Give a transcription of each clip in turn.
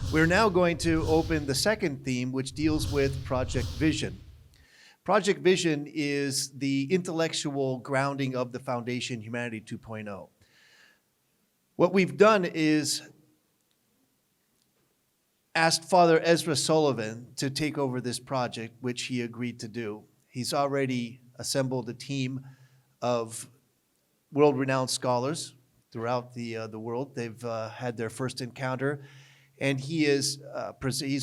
We're now going to open the second theme, which deals with Project Vision. Project Vision is the intellectual grounding of the foundation Humanity 2.0. What we've done is asked Father Ezra Sullivan to take over this project, which he agreed to do. He's already assembled a team of world-renowned scholars throughout the world. They've had their first encounter, and he's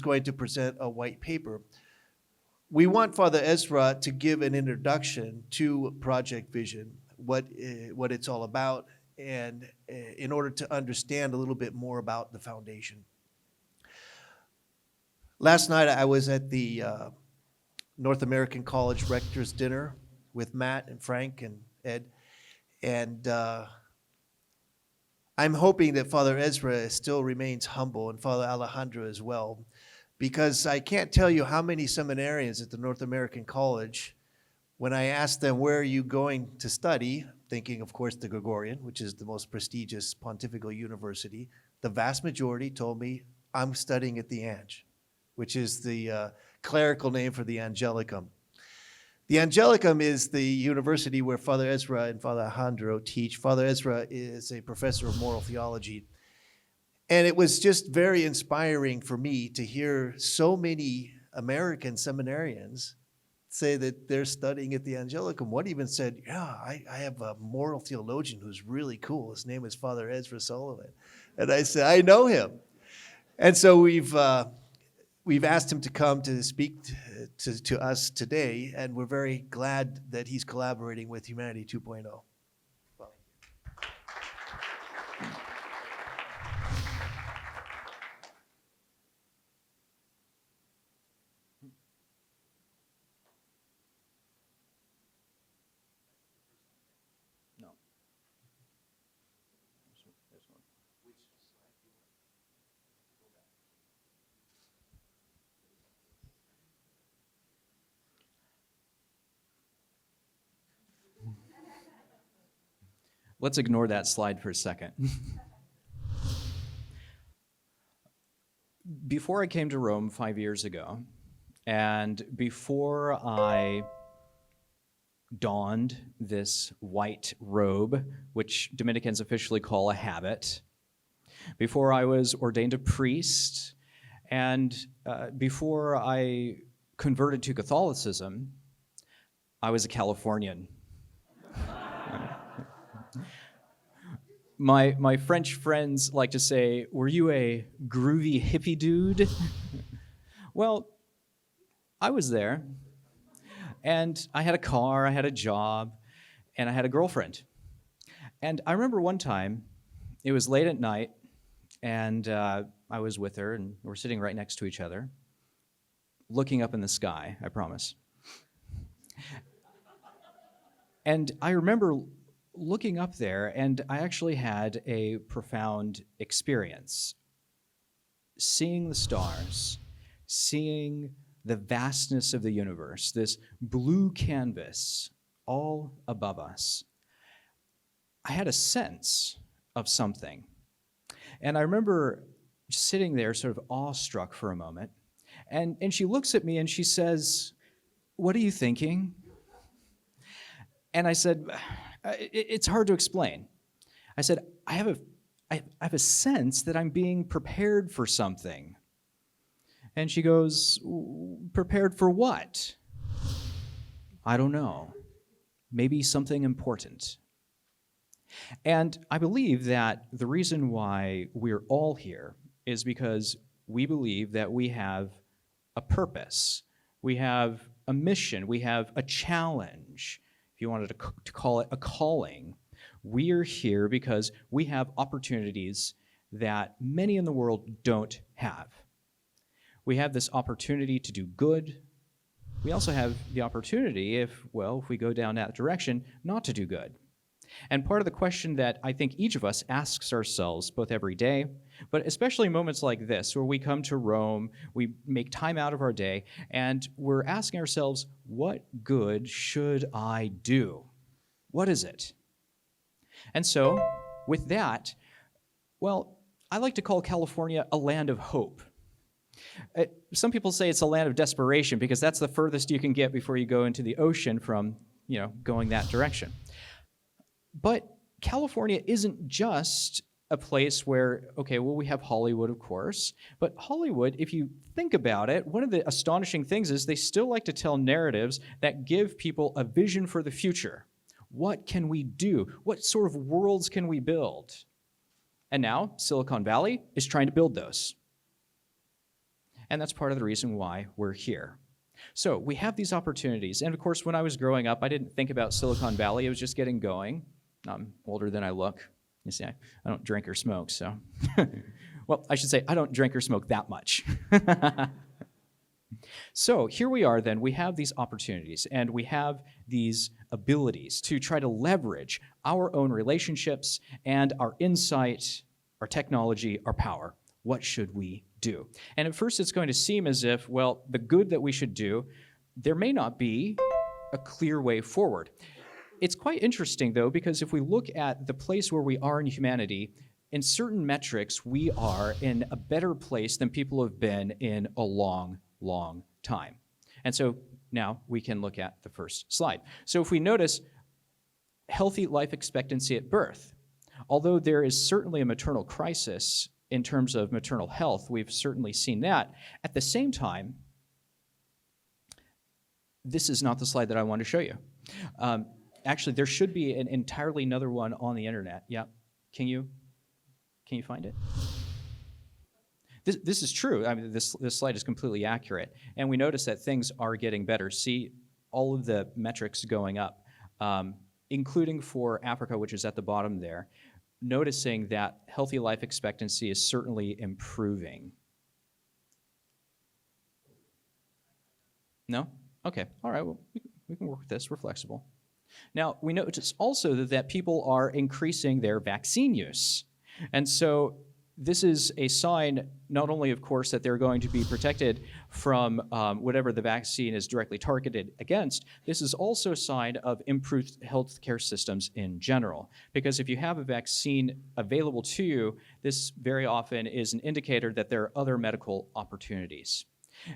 going to present a white paper. We want Father Ezra to give an introduction to Project Vision, what it's all about, and in order to understand a little bit more about the foundation. Last night I was at the North American College Rector's Dinner with Matt and Frank and Ed, and I'm hoping that Father Ezra still remains humble, and Father Alejandro as well, because I can't tell you how many seminarians at the North American College, when I asked them, where are you going to study, thinking, of course, the Gregorian, which is the most prestigious pontifical university, the vast majority told me, I'm studying at the Ange, which is the clerical name for the Angelicum. The Angelicum is the university where Father Ezra and Father Alejandro teach. Father Ezra is a professor of moral theology. And it was just very inspiring for me to hear so many American seminarians say that they're studying at the Angelicum. One even said, yeah, I have a moral theologian who's really cool. His name is Father Ezra Sullivan. And I said, I know him. And so we've asked him to come to speak to us today, and we're very glad that he's collaborating with Humanity 2.0. No. There's one. Let's ignore that slide for a second. Before I came to Rome 5 years ago, and before I donned this white robe, which Dominicans officially call a habit, before I was ordained a priest, and before I converted to Catholicism, I was a Californian. My French friends like to say, were you a groovy hippie dude? Well, I was there. And I had a car, I had a job, and I had a girlfriend. And I remember one time, it was late at night, and I was with her, and we're sitting right next to each other, looking up in the sky, I promise. And I remember looking up there, and I actually had a profound experience. Seeing the stars, seeing the vastness of the universe, this blue canvas all above us. I had a sense of something. And I remember just sitting there sort of awestruck for a moment. And she looks at me and she says, "What are you thinking?" And I said, it's hard to explain. I said, I have a sense that I'm being prepared for something. And she goes, prepared for what? I don't know. Maybe something important. And I believe that the reason why we're all here is because we believe that we have a purpose. We have a mission. We have a challenge. If you wanted to call it a calling, we are here because we have opportunities that many in the world don't have. We have this opportunity to do good. We also have the opportunity, if we go down that direction, not to do good. And part of the question that I think each of us asks ourselves, both every day, but especially moments like this, where we come to Rome, we make time out of our day, and we're asking ourselves, what good should I do? What is it? And so, with that, I like to call California a land of hope. Some people say it's a land of desperation because that's the furthest you can get before you go into the ocean from, going that direction. But California isn't just a place where, we have Hollywood, of course, but Hollywood, if you think about it, one of the astonishing things is they still like to tell narratives that give people a vision for the future. What can we do? What sort of worlds can we build? And now Silicon Valley is trying to build those. And that's part of the reason why we're here. So we have these opportunities. And of course, when I was growing up, I didn't think about Silicon Valley. It was just getting going. I'm older than I look. You see, I don't drink or smoke, so. Well, I should say I don't drink or smoke that much. So here we are then. We have these opportunities, and we have these abilities to try to leverage our own relationships and our insight, our technology, our power. What should we do? And at first it's going to seem as if, the good that we should do, there may not be a clear way forward. It's quite interesting, though, because if we look at the place where we are in humanity, in certain metrics, we are in a better place than people have been in a long, long time. And so now we can look at the first slide. So if we notice healthy life expectancy at birth, although there is certainly a maternal crisis in terms of maternal health, we've certainly seen that. At the same time, this is not the slide that I want to show you. Actually, there should be an entirely another one on the internet. Yeah, can you find it? This is true. I mean, this slide is completely accurate, and we notice that things are getting better. See all of the metrics going up, including for Africa, which is at the bottom there. Noticing that healthy life expectancy is certainly improving. No? Okay. All right. Well, we can work with this. We're flexible. Now, we notice also that people are increasing their vaccine use. And so this is a sign, not only, of course, that they're going to be protected from whatever the vaccine is directly targeted against. This is also a sign of improved healthcare systems in general. Because if you have a vaccine available to you, this very often is an indicator that there are other medical opportunities.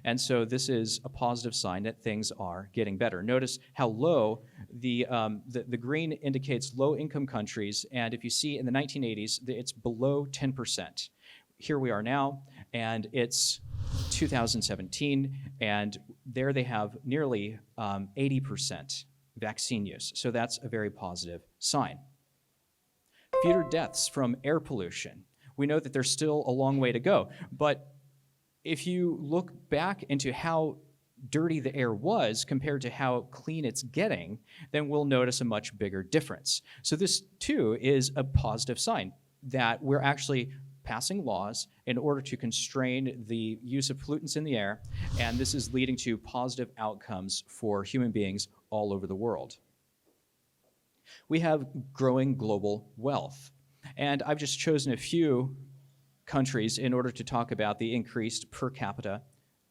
And so this is a positive sign that things are getting better. Notice how low the green indicates low-income countries, and if you see in the 1980s, it's below 10%. Here we are now, and it's 2017, and there they have nearly 80% vaccine use. So that's a very positive sign. Fewer deaths from air pollution. We know that there's still a long way to go, but if you look back into how dirty the air was compared to how clean it's getting, then we'll notice a much bigger difference. So this, too, is a positive sign that we're actually passing laws in order to constrain the use of pollutants in the air, and this is leading to positive outcomes for human beings all over the world. We have growing global wealth, and I've just chosen a few countries in order to talk about the increased per capita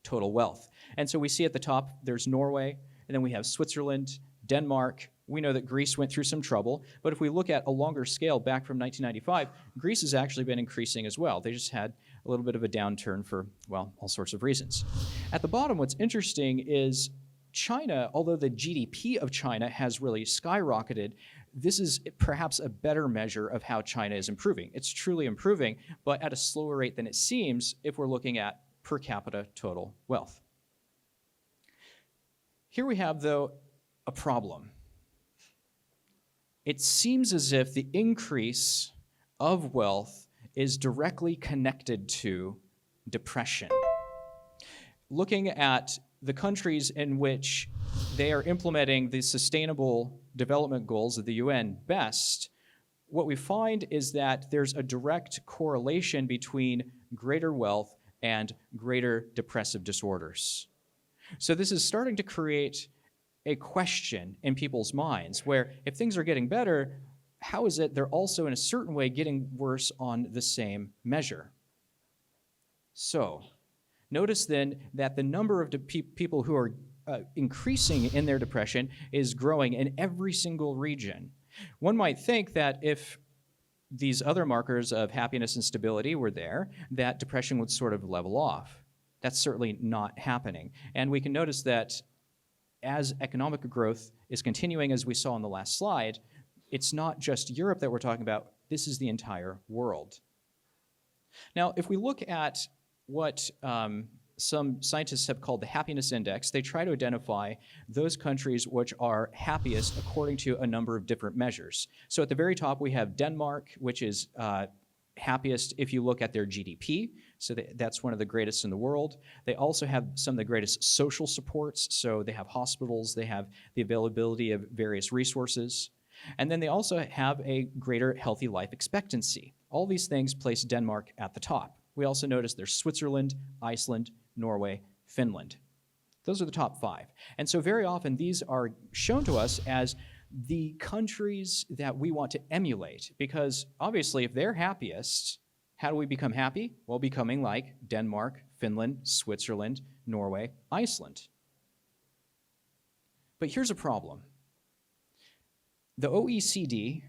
total wealth. And so we see at the top, there's Norway, and then we have Switzerland, Denmark. We know that Greece went through some trouble, but if we look at a longer scale back from 1995, Greece has actually been increasing as well. They just had a little bit of a downturn for, all sorts of reasons. At the bottom, what's interesting is China, although the GDP of China has really skyrocketed, this is perhaps a better measure of how China is improving. It's truly improving, but at a slower rate than it seems if we're looking at per capita total wealth. Here we have, though, a problem. It seems as if the increase of wealth is directly connected to depression. Looking at the countries in which they are implementing the Sustainable Development Goals of the UN best, what we find is that there's a direct correlation between greater wealth and greater depressive disorders. So this is starting to create a question in people's minds where if things are getting better, how is it they're also in a certain way getting worse on the same measure? So notice then that the number of people who are increasing in their depression is growing in every single region. One might think that if these other markers of happiness and stability were there, that depression would sort of level off. That's certainly not happening. And we can notice that as economic growth is continuing, as we saw on the last slide, it's not just Europe that we're talking about, this is the entire world. Now, if we look at what some scientists have called the happiness index, they try to identify those countries which are happiest according to a number of different measures. So at the very top, we have Denmark, which is happiest if you look at their GDP. So that's one of the greatest in the world. They also have some of the greatest social supports. So they have hospitals, they have the availability of various resources. And then they also have a greater healthy life expectancy. All these things place Denmark at the top. We also notice there's Switzerland, Iceland, Norway, Finland. Those are the top 5. And so very often these are shown to us as the countries that we want to emulate, because obviously if they're happiest, how do we become happy? Well, becoming like Denmark, Finland, Switzerland, Norway, Iceland. But here's a problem. The OECD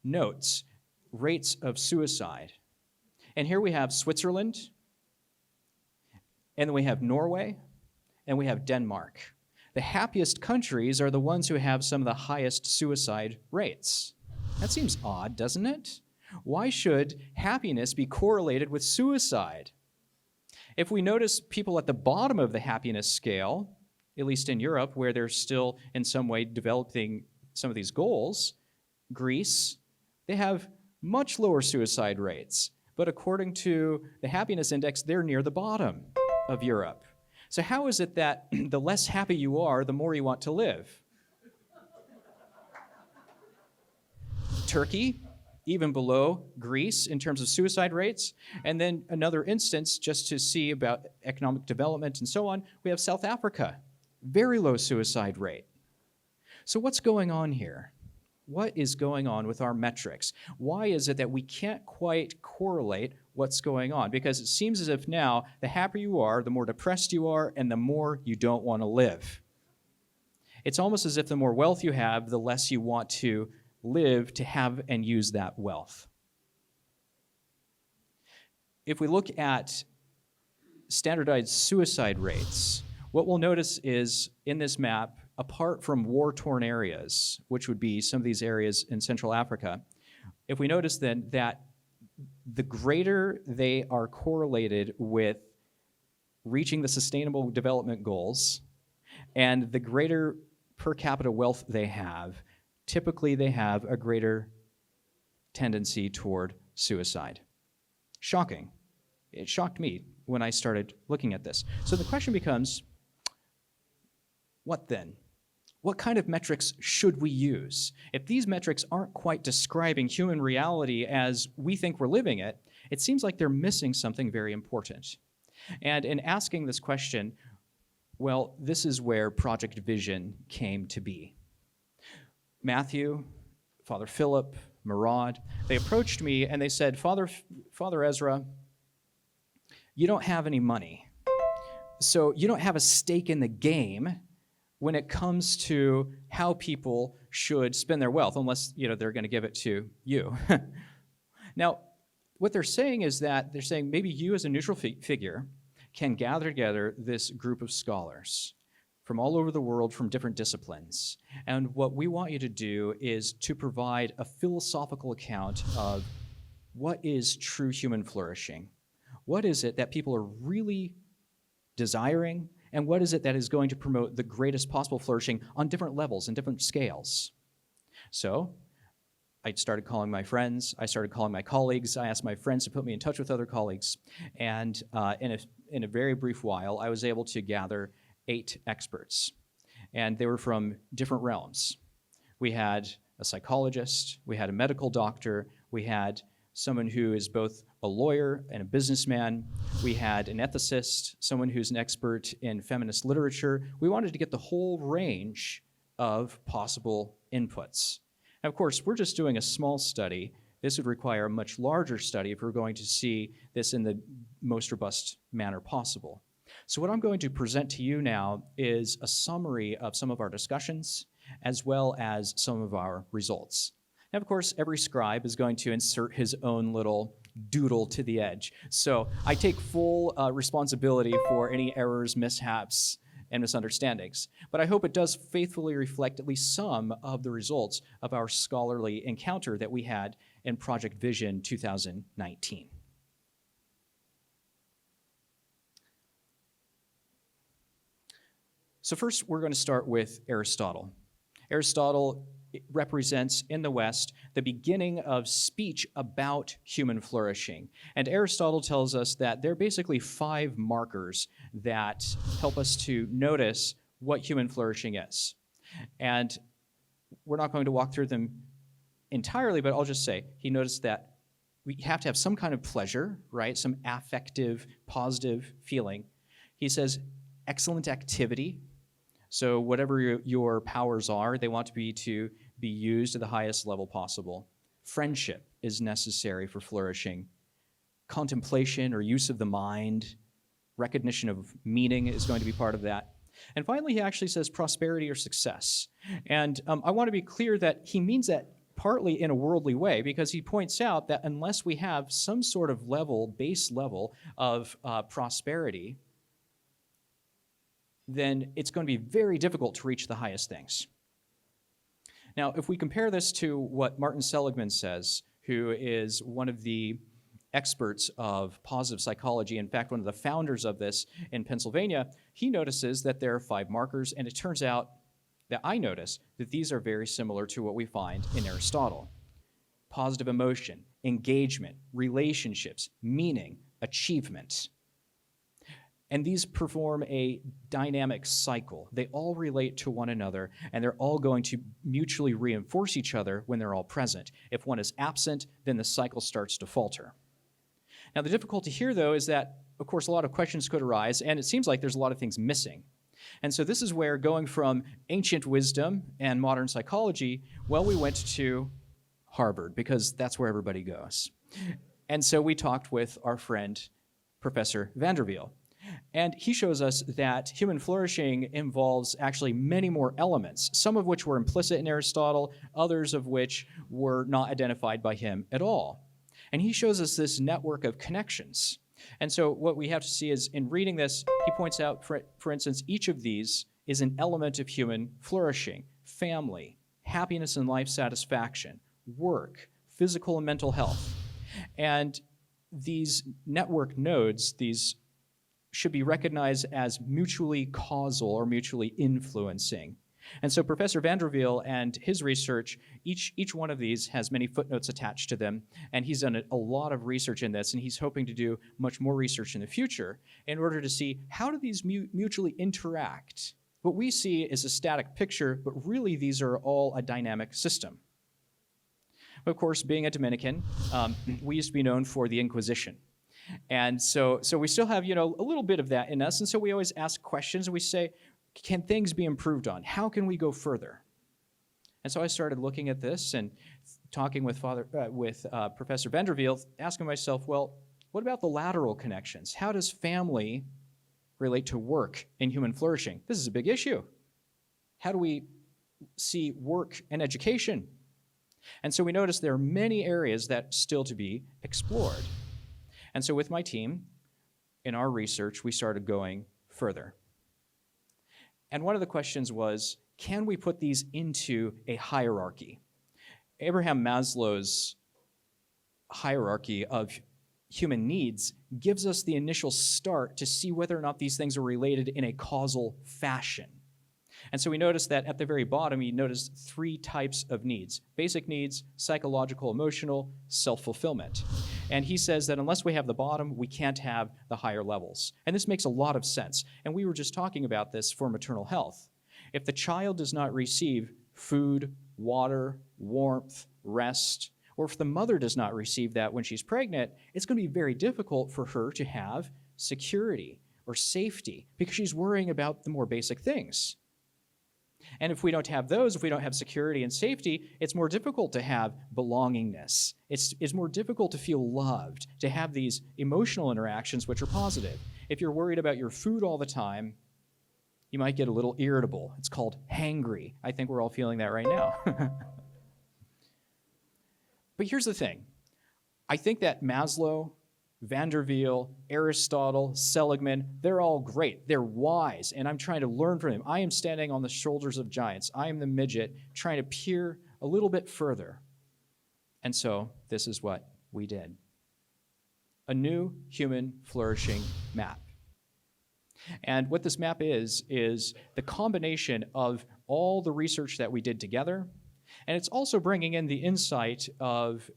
notes rates of suicide. And here we have Switzerland, and then we have Norway, and we have Denmark. The happiest countries are the ones who have some of the highest suicide rates. That seems odd, doesn't it? Why should happiness be correlated with suicide? If we notice people at the bottom of the happiness scale, at least in Europe, where they're still in some way developing some of these goals, Greece, they have much lower suicide rates. But according to the happiness index, they're near the bottom of Europe. So how is it that the less happy you are, the more you want to live? Turkey, even below Greece in terms of suicide rates. And then another instance, just to see about economic development and so on, we have South Africa, very low suicide rate. So what's going on here? What is going on with our metrics? Why is it that we can't quite correlate what's going on? Because it seems as if now, the happier you are, the more depressed you are, and the more you don't want to live. It's almost as if the more wealth you have, the less you want to live to have and use that wealth. If we look at standardized suicide rates, what we'll notice is in this map, apart from war-torn areas, which would be some of these areas in Central Africa, if we notice then that the greater they are correlated with reaching the Sustainable Development Goals and the greater per capita wealth they have, typically they have a greater tendency toward suicide. Shocking. It shocked me when I started looking at this. So the question becomes, what then? What kind of metrics should we use? If these metrics aren't quite describing human reality as we think we're living it, it seems like they're missing something very important. And in asking this question, well, this is where Project Vision came to be. Matthew, Father Philip, Murad, they approached me and they said, Father Ezra, you don't have any money. So you don't have a stake in the game when it comes to how people should spend their wealth, unless they're going to give it to you. Now, what they're saying is that they're saying maybe you as a neutral figure can gather together this group of scholars from all over the world from different disciplines. And what we want you to do is to provide a philosophical account of what is true human flourishing. What is it that people are really desiring? And what is it that is going to promote the greatest possible flourishing on different levels and different scales? So I started calling my friends. I started calling my colleagues. I asked my friends to put me in touch with other colleagues. And in a very brief while, I was able to gather 8 experts. And they were from different realms. We had a psychologist. We had a medical doctor. We had someone who is both a lawyer and a businessman. We had an ethicist, someone who's an expert in feminist literature. We wanted to get the whole range of possible inputs. And of course, we're just doing a small study. This would require a much larger study if we're going to see this in the most robust manner possible. So what I'm going to present to you now is a summary of some of our discussions, as well as some of our results. Now, of course, every scribe is going to insert his own little doodle to the edge. So I take full responsibility for any errors, mishaps, and misunderstandings. But I hope it does faithfully reflect at least some of the results of our scholarly encounter that we had in Project Vision 2019. So first, we're going to start with Aristotle. Aristotle represents, in the West, the beginning of speech about human flourishing. And Aristotle tells us that there are basically 5 markers that help us to notice what human flourishing is. And we're not going to walk through them entirely, but I'll just say, he noticed that we have to have some kind of pleasure, right? Some affective, positive feeling. He says, excellent activity. So whatever your powers are, they want to be used at the highest level possible. Friendship is necessary for flourishing. Contemplation or use of the mind, recognition of meaning is going to be part of that. And finally, he actually says prosperity or success. And I want to be clear that he means that partly in a worldly way, because he points out that unless we have some sort of base level of prosperity, then it's going to be very difficult to reach the highest things. Now, if we compare this to what Martin Seligman says, who is one of the experts of positive psychology, in fact, one of the founders of this in Pennsylvania, he notices that there are 5 markers, and it turns out that I notice that these are very similar to what we find in Aristotle. Positive emotion, engagement, relationships, meaning, achievement. And these perform a dynamic cycle. They all relate to one another, and they're all going to mutually reinforce each other when they're all present. If one is absent, then the cycle starts to falter. Now, the difficulty here, though, is that, of course, a lot of questions could arise, and it seems like there's a lot of things missing. And so this is where, going from ancient wisdom and modern psychology, well, we went to Harvard, because that's where everybody goes. And so we talked with our friend, Professor Vandervelde. And he shows us that human flourishing involves actually many more elements, some of which were implicit in Aristotle, others of which were not identified by him at all. And he shows us this network of connections. And so what we have to see is, in reading this, he points out, for instance, each of these is an element of human flourishing: family, happiness and life satisfaction, work, physical and mental health. And these network nodes, these should be recognized as mutually causal or mutually influencing. And so Professor Vandervelde and his research, each one of these has many footnotes attached to them, and he's done a lot of research in this, and he's hoping to do much more research in the future in order to see how do these mutually interact. What we see is a static picture, but really these are all a dynamic system. Of course, being a Dominican, we used to be known for the Inquisition. And so we still have, a little bit of that in us. And so we always ask questions, and we say, can things be improved on? How can we go further? And so I started looking at this and talking with Professor Vandervelde, asking myself, well, what about the lateral connections? How does family relate to work and human flourishing? This is a big issue. How do we see work and education? And so we noticed there are many areas that still to be explored. And so with my team, in our research, we started going further. And one of the questions was, can we put these into a hierarchy? Abraham Maslow's hierarchy of human needs gives us the initial start to see whether or not these things are related in a causal fashion. And so we noticed that at the very bottom, he noticed 3 types of needs: basic needs, psychological, emotional, self-fulfillment. And he says that unless we have the bottom, we can't have the higher levels. And this makes a lot of sense. And we were just talking about this for maternal health. If the child does not receive food, water, warmth, rest, or if the mother does not receive that when she's pregnant, it's going to be very difficult for her to have security or safety because she's worrying about the more basic things. And if we don't have those, if we don't have security and safety, it's more difficult to have belongingness. It's more difficult to feel loved, to have these emotional interactions which are positive. If you're worried about your food all the time, you might get a little irritable. It's called hangry. I think we're all feeling that right now. But here's the thing. I think that Maslow, Vanderveel, Aristotle, Seligman, they're all great. They're wise, and I'm trying to learn from them. I am standing on the shoulders of giants. I am the midget trying to peer a little bit further. And so this is what we did. A new human flourishing map. And what this map is the combination of all the research that we did together, and it's also bringing in the insight of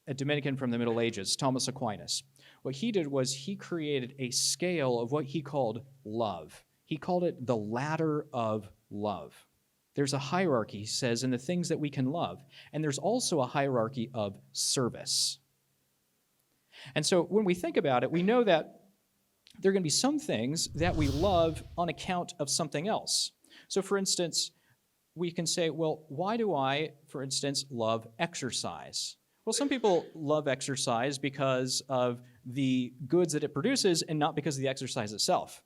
a Dominican from the Middle Ages, Thomas Aquinas. What he did was he created a scale of what he called love. He called it the ladder of love. There's a hierarchy, he says, in the things that we can love, and there's also a hierarchy of service. And so when we think about it, we know that there are going to be some things that we love on account of something else. So for instance, we can say, well, why do I, for instance, love exercise? Well, some people love exercise because of the goods that it produces and not because of the exercise itself,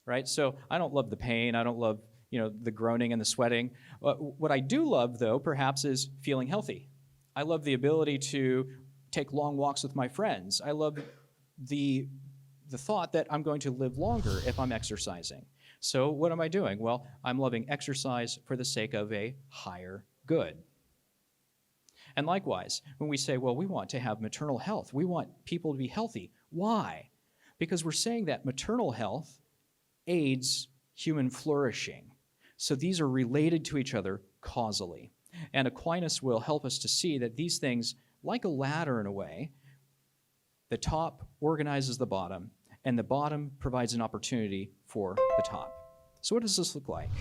right? So I don't love the pain. I don't love, the groaning and the sweating. What I do love, though, perhaps, is feeling healthy. I love the ability to take long walks with my friends. I love the thought that I'm going to live longer if I'm exercising. So what am I doing? Well, I'm loving exercise for the sake of a higher good. And likewise, when we say, well, we want to have maternal health, we want people to be healthy. Why? Because we're saying that maternal health aids human flourishing. So these are related to each other causally. And Aquinas will help us to see that these things, like a ladder in a way, the top organizes the bottom, and the bottom provides an opportunity for the top. So what does this look like?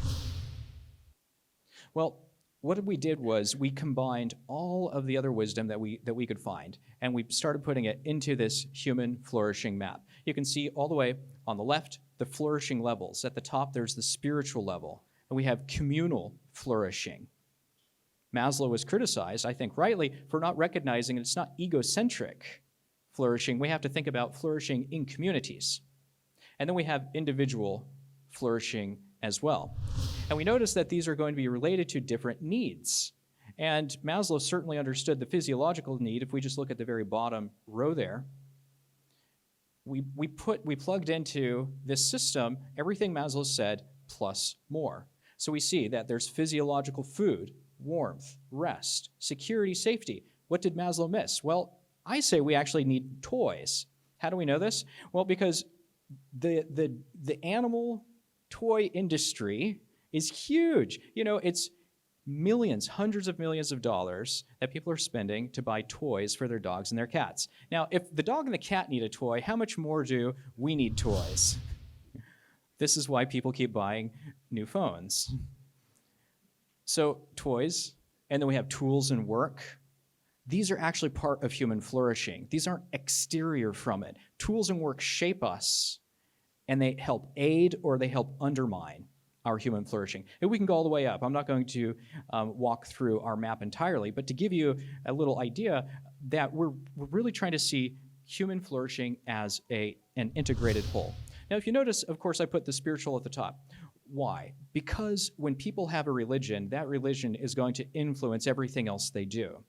Well, what we did was we combined all of the other wisdom that we could find, and we started putting it into this human flourishing map. You can see all the way on the left, the flourishing levels. At the top, there's the spiritual level, and we have communal flourishing. Maslow was criticized, I think rightly, for not recognizing it's not egocentric flourishing. We have to think about flourishing in communities. And then we have individual flourishing as well. And we notice that these are going to be related to different needs. And Maslow certainly understood the physiological need. If we just look at the very bottom row there, we plugged into this system everything Maslow said plus more. So we see that there's physiological food, warmth, rest, security, safety. What did Maslow miss? Well, I say we actually need toys. How do we know this? Well, because the animal toy industry is huge. It's millions, hundreds of millions of dollars that people are spending to buy toys for their dogs and their cats. Now, if the dog and the cat need a toy, how much more do we need toys? This is why people keep buying new phones. So toys, and then we have tools and work. These are actually part of human flourishing. These aren't exterior from it. Tools and work shape us, and they help aid or they help undermine our human flourishing. And we can go all the way up. I'm not going to walk through our map entirely, but to give you a little idea that we're really trying to see human flourishing as an integrated whole. Now, if you notice, of course, I put the spiritual at the top. Why? Because when people have a religion, that religion is going to influence everything else they do.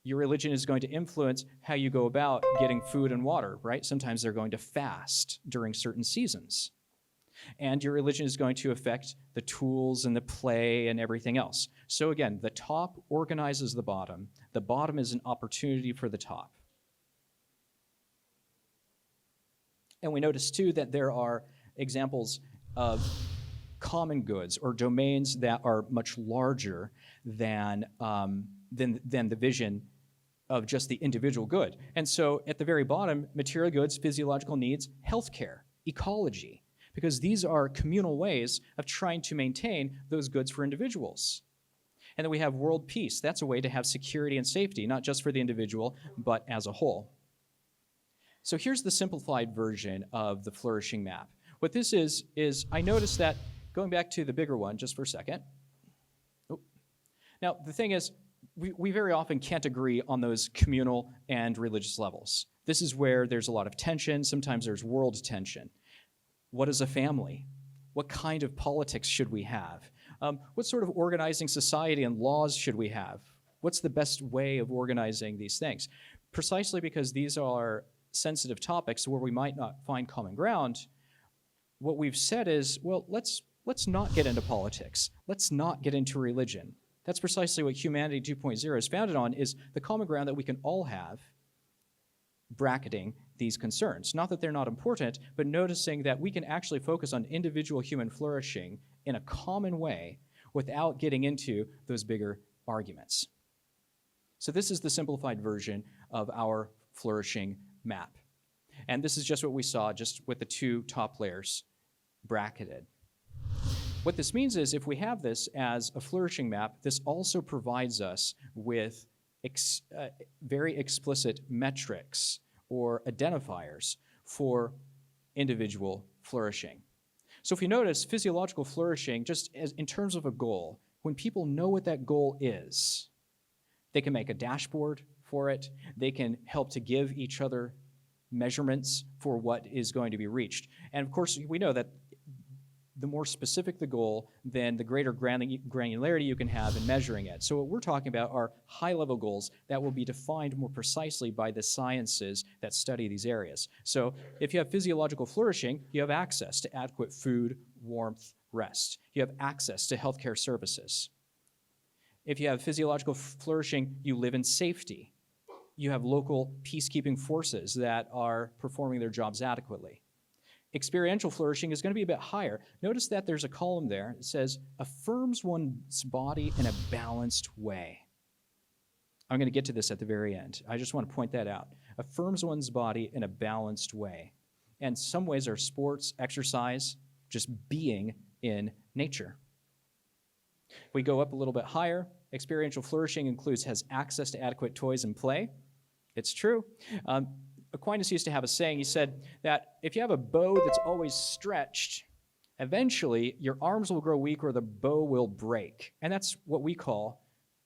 Your religion is going to influence how you go about getting food and water, right? Sometimes they're going to fast during certain seasons. And your religion is going to affect the tools and the play and everything else. So again, the top organizes the bottom. The bottom is an opportunity for the top. And we notice, too, that there are examples of common goods or domains that are much larger than the vision of just the individual good. And so at the very bottom, material goods, physiological needs, healthcare, ecology, because these are communal ways of trying to maintain those goods for individuals. And then we have world peace. That's a way to have security and safety, not just for the individual, but as a whole. So here's the simplified version of the flourishing map. What this is I noticed that, going back to the bigger one just for a second. Now, the thing is, we very often can't agree on those communal and religious levels. This is where there's a lot of tension. Sometimes there's world tension. What is a family? What kind of politics should we have? What sort of organizing society and laws should we have? What's the best way of organizing these things? precisely because these are sensitive topics where we might not find common ground, what we've said is, well, let's not get into politics. Let's not get into religion. That's precisely what Humanity 2.0 is founded on, is the common ground that we can all have, bracketing these concerns. Not that they're not important, but noticing that we can actually focus on individual human flourishing in a common way without getting into those bigger arguments. So this is the simplified version of our flourishing map. And this is just what we saw, just with the two top layers bracketed. What this means is if we have this as a flourishing map, this also provides us with very explicit metrics or identifiers for individual flourishing. So if you notice, physiological flourishing, just as in terms of a goal, when people know what that goal is, they can make a dashboard for it. They can help to give each other measurements for what is going to be reached. And of course, we know that the more specific the goal, then the greater granularity you can have in measuring it. So what we're talking about are high-level goals that will be defined more precisely by the sciences that study these areas. So if you have physiological flourishing, you have access to adequate food, warmth, rest. You have access to healthcare services. If you have physiological flourishing, you live in safety. You have local peacekeeping forces that are performing their jobs adequately. Experiential flourishing is going to be a bit higher. Notice that there's a column there that says, affirms one's body in a balanced way. I'm going to get to this at the very end. I just want to point that out. Affirms one's body in a balanced way. And some ways are sports, exercise, just being in nature. We go up a little bit higher. Experiential flourishing has access to adequate toys and play. It's true. Aquinas used to have a saying. He said that if you have a bow that's always stretched, eventually your arms will grow weak or the bow will break. And that's what we call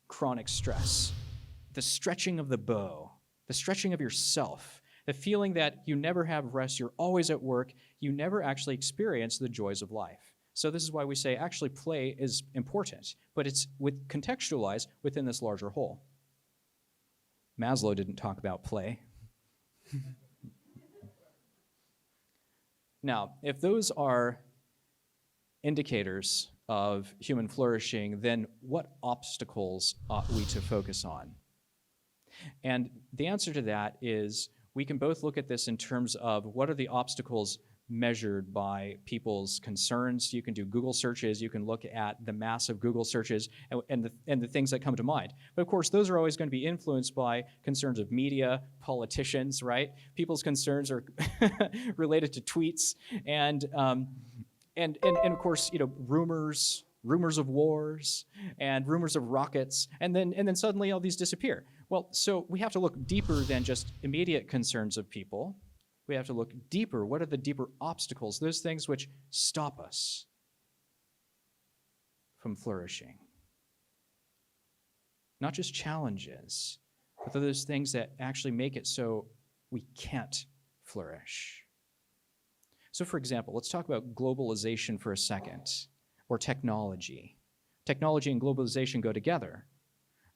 chronic stress. The stretching of the bow, the stretching of yourself, the feeling that you never have rest, you're always at work, you never actually experience the joys of life. So this is why we say actually play is important, but it's contextualized within this larger whole. Maslow didn't talk about play. Now, if those are indicators of human flourishing, then what obstacles ought we to focus on? And the answer to that is we can both look at this in terms of what are the obstacles measured by people's concerns. You can do Google searches, you can look at the massive Google searches and the things that come to mind. But of course, those are always going to be influenced by concerns of media, politicians, right? People's concerns are related to tweets and of course, rumors of wars and rumors of rockets, and then suddenly all these disappear. Well, so we have to look deeper than just immediate concerns of people. We have to look deeper. What are the deeper obstacles, those things which stop us from flourishing? Not just challenges, but those things that actually make it so we can't flourish. So for example, let's talk about globalization for a second, or technology. Technology and globalization go together,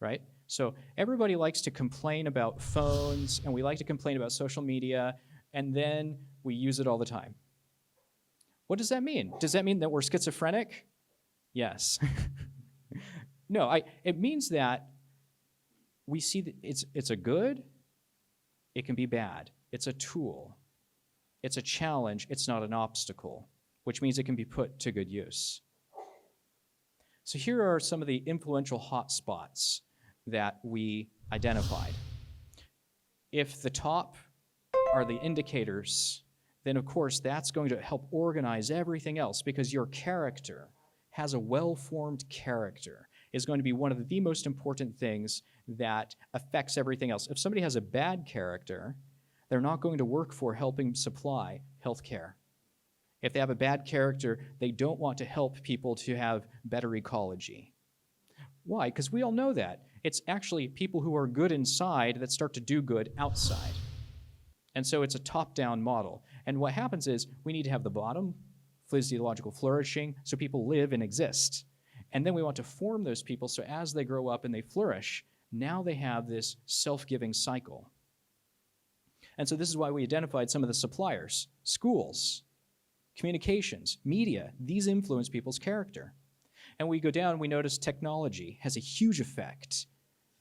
right? So everybody likes to complain about phones, and we like to complain about social media, and then we use it all the time. What does that mean? Does that mean that we're schizophrenic? Yes. No, it means that we see that it's a good, it can be bad. It's a tool. It's a challenge. It's not an obstacle, which means it can be put to good use. So here are some of the influential hotspots that we identified. If the top are the indicators, then of course that's going to help organize everything else, because your character has a well-formed character is going to be one of the most important things that affects everything else. If somebody has a bad character, they're not going to work for helping supply health care. If they have a bad character, they don't want to help people to have better ecology. Why? Because we all know that. It's actually people who are good inside that start to do good outside. And so it's a top-down model. And what happens is we need to have the bottom, physiological flourishing, so people live and exist. And then we want to form those people so as they grow up and they flourish, now they have this self-giving cycle. And so this is why we identified some of the suppliers, schools, communications, media. These influence people's character. And we go down, we notice technology has a huge effect,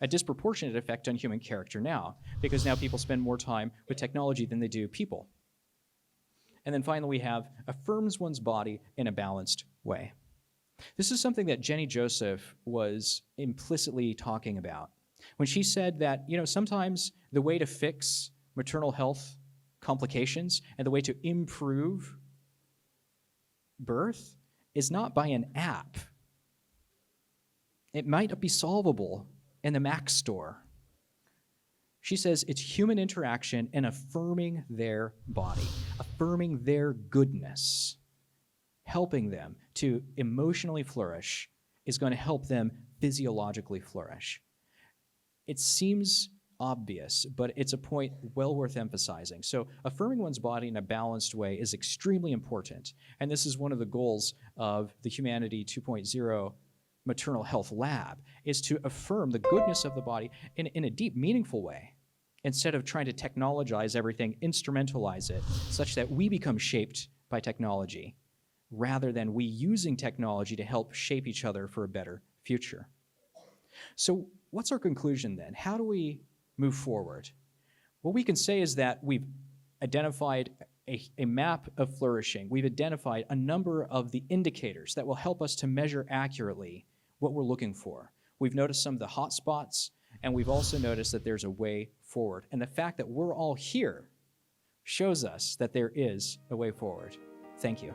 a disproportionate effect on human character now, because now people spend more time with technology than they do people. And then finally, we have affirms one's body in a balanced way. This is something that Jenny Joseph was implicitly talking about when she said that, sometimes the way to fix maternal health complications and the way to improve birth is not by an app. It might not be solvable in the Mac store. She says it's human interaction and affirming their body, affirming their goodness, helping them to emotionally flourish is going to help them physiologically flourish. It seems obvious, but it's a point well worth emphasizing. So affirming one's body in a balanced way is extremely important. And this is one of the goals of the Humanity 2.0 Maternal Health Lab, is to affirm the goodness of the body in a deep, meaningful way, instead of trying to technologize everything, instrumentalize it, such that we become shaped by technology, rather than we using technology to help shape each other for a better future. So what's our conclusion then? How do we move forward? What we can say is that we've identified a map of flourishing. We've identified a number of the indicators that will help us to measure accurately what we're looking for. We've noticed some of the hot spots, and we've also noticed that there's a way forward. And the fact that we're all here shows us that there is a way forward. Thank you.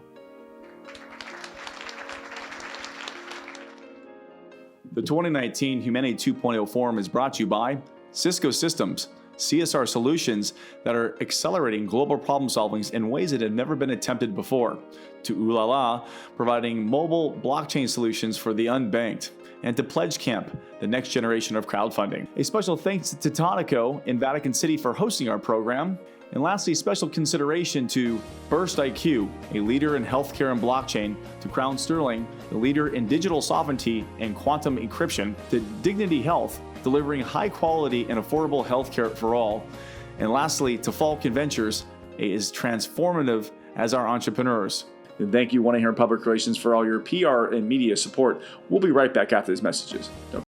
The 2019 Humanity 2.0 Forum is brought to you by Cisco Systems, CSR solutions that are accelerating global problem solvings in ways that have never been attempted before, to Ulala, providing mobile blockchain solutions for the unbanked, and to Pledge Camp, the next generation of crowdfunding. A special thanks to Tonico in Vatican City for hosting our program. And lastly, special consideration to Burst IQ, a leader in healthcare and blockchain, to Crown Sterling, the leader in digital sovereignty and quantum encryption, to Dignity Health, delivering high quality and affordable healthcare for all. And lastly, to Falcon Ventures, is transformative as our entrepreneurs. And thank you, 1-800 Public Relations, for all your PR and media support. We'll be right back after these messages. Don't go